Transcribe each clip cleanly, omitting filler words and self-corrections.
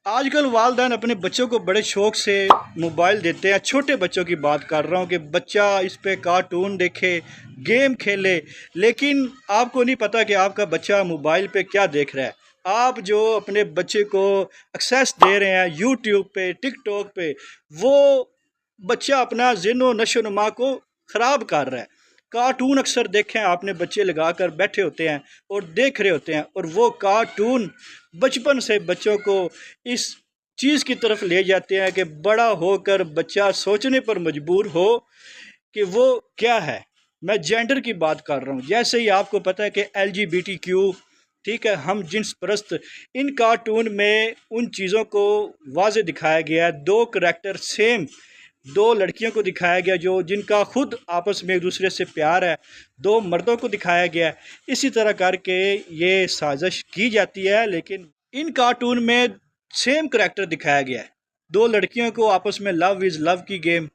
آج کل والدین اپنے بچوں کو بڑے شوق سے موبائل دیتے ہیں. چھوٹے بچوں کی بات کر رہا ہوں کہ بچہ اس پہ کارٹون دیکھے، گیم کھیلے، لیکن آپ کو نہیں پتہ کہ آپ کا بچہ موبائل پہ کیا دیکھ رہا ہے. آپ جو اپنے بچے کو ایکسیس دے رہے ہیں یوٹیوب پہ، ٹک ٹاک پہ، وہ بچہ اپنا ذہن و نشو و نما کو خراب کر رہا ہے. کارٹون اکثر دیکھیں آپ نے، بچے لگا کر بیٹھے ہوتے ہیں اور دیکھ رہے ہوتے ہیں، اور وہ کارٹون بچپن سے بچوں کو اس چیز کی طرف لے جاتے ہیں کہ بڑا ہو کر بچہ سوچنے پر مجبور ہو کہ وہ کیا ہے. میں جینڈر کی بات کر رہا ہوں. جیسے ہی آپ کو پتہ ہے کہ LGBTQ، ٹھیک ہے، ہم جنس پرست، ان کارٹون میں ان چیزوں کو واضح دکھایا گیا ہے. دو کریکٹر سیم، دو لڑکیوں کو دکھایا گیا جو جن کا خود آپس میں ایک دوسرے سے پیار ہے، دو مردوں کو دکھایا گیا ہے. اسی طرح کر کے یہ سازش کی جاتی ہے، لیکن ان کارٹون میں سیم کریکٹر دکھایا گیا ہے. دو لڑکیوں کو آپس میں لو از لو کی گیم،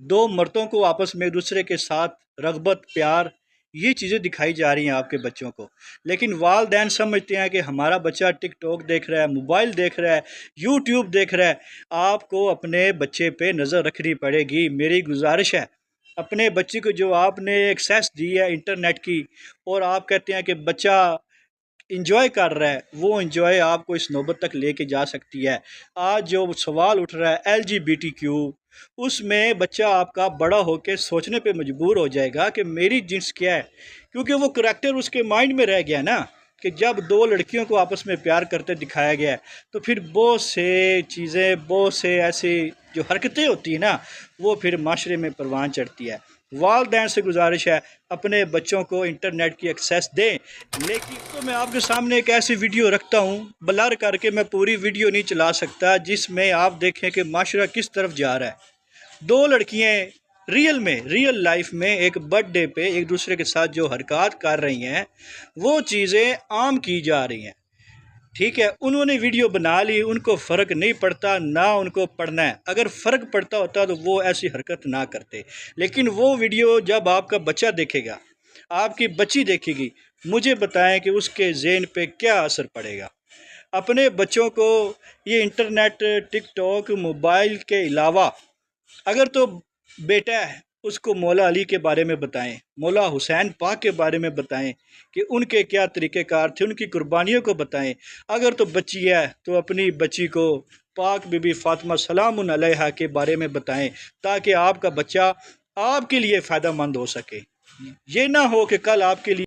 دو مردوں کو آپس میں ایک دوسرے کے ساتھ رغبت، پیار، یہ چیزیں دکھائی جا رہی ہیں آپ کے بچوں کو. لیکن والدین سمجھتے ہیں کہ ہمارا بچہ ٹک ٹاک دیکھ رہا ہے، موبائل دیکھ رہا ہے، یوٹیوب دیکھ رہا ہے. آپ کو اپنے بچے پہ نظر رکھنی پڑے گی. میری گزارش ہے، اپنے بچے کو جو آپ نے ایکسیس دی ہے انٹرنیٹ کی، اور آپ کہتے ہیں کہ بچہ انجوائے کر رہا ہے، وہ انجوائے آپ کو اس نوبت تک لے کے جا سکتی ہے. آج جو سوال اٹھ رہا ہے LGBTQ، اس میں بچہ آپ کا بڑا ہو کے سوچنے پہ مجبور ہو جائے گا کہ میری جنس کیا ہے، کیونکہ وہ کریکٹر اس کے مائنڈ میں رہ گیا نا، کہ جب دو لڑکیوں کو آپس میں پیار کرتے دکھایا گیا ہے تو پھر بہت سے چیزیں، بہت سے ایسی جو حرکتیں ہوتی ہیں نا، وہ پھر معاشرے میں پروان چڑھتی ہے. والدین سے گزارش ہے اپنے بچوں کو انٹرنیٹ کی ایکسیس دیں. لیکن تو میں آپ کے سامنے ایک ایسی ویڈیو رکھتا ہوں، بلر کر کے میں پوری ویڈیو نہیں چلا سکتا، جس میں آپ دیکھیں کہ معاشرہ کس طرف جا رہا ہے. دو لڑکیاں ریئل لائف میں ایک برتھ ڈے پہ ایک دوسرے کے ساتھ جو حرکات کر رہی ہیں، وہ چیزیں عام کی جا رہی ہیں. ٹھیک ہے، انہوں نے ویڈیو بنا لی، ان کو فرق نہیں پڑتا، نہ ان کو پڑھنا ہے. اگر فرق پڑتا ہوتا تو وہ ایسی حرکت نہ کرتے. لیکن وہ ویڈیو جب آپ کا بچہ دیکھے گا، آپ کی بچی دیکھے گی، مجھے بتائیں کہ اس کے ذہن پہ کیا اثر پڑے گا. اپنے بچوں کو یہ انٹرنیٹ، ٹک ٹاک، موبائل کے علاوہ اگر تو بیٹا ہے، اس کو مولا علی کے بارے میں بتائیں، مولا حسین پاک کے بارے میں بتائیں کہ ان کے کیا طریقہ کار تھے، ان کی قربانیوں کو بتائیں. اگر تو بچی ہے تو اپنی بچی کو پاک بی بی فاطمہ سلام علیہا کے بارے میں بتائیں، تاکہ آپ کا بچہ آپ کے لیے فائدہ مند ہو سکے. یہ نہ ہو کہ کل آپ کے لیے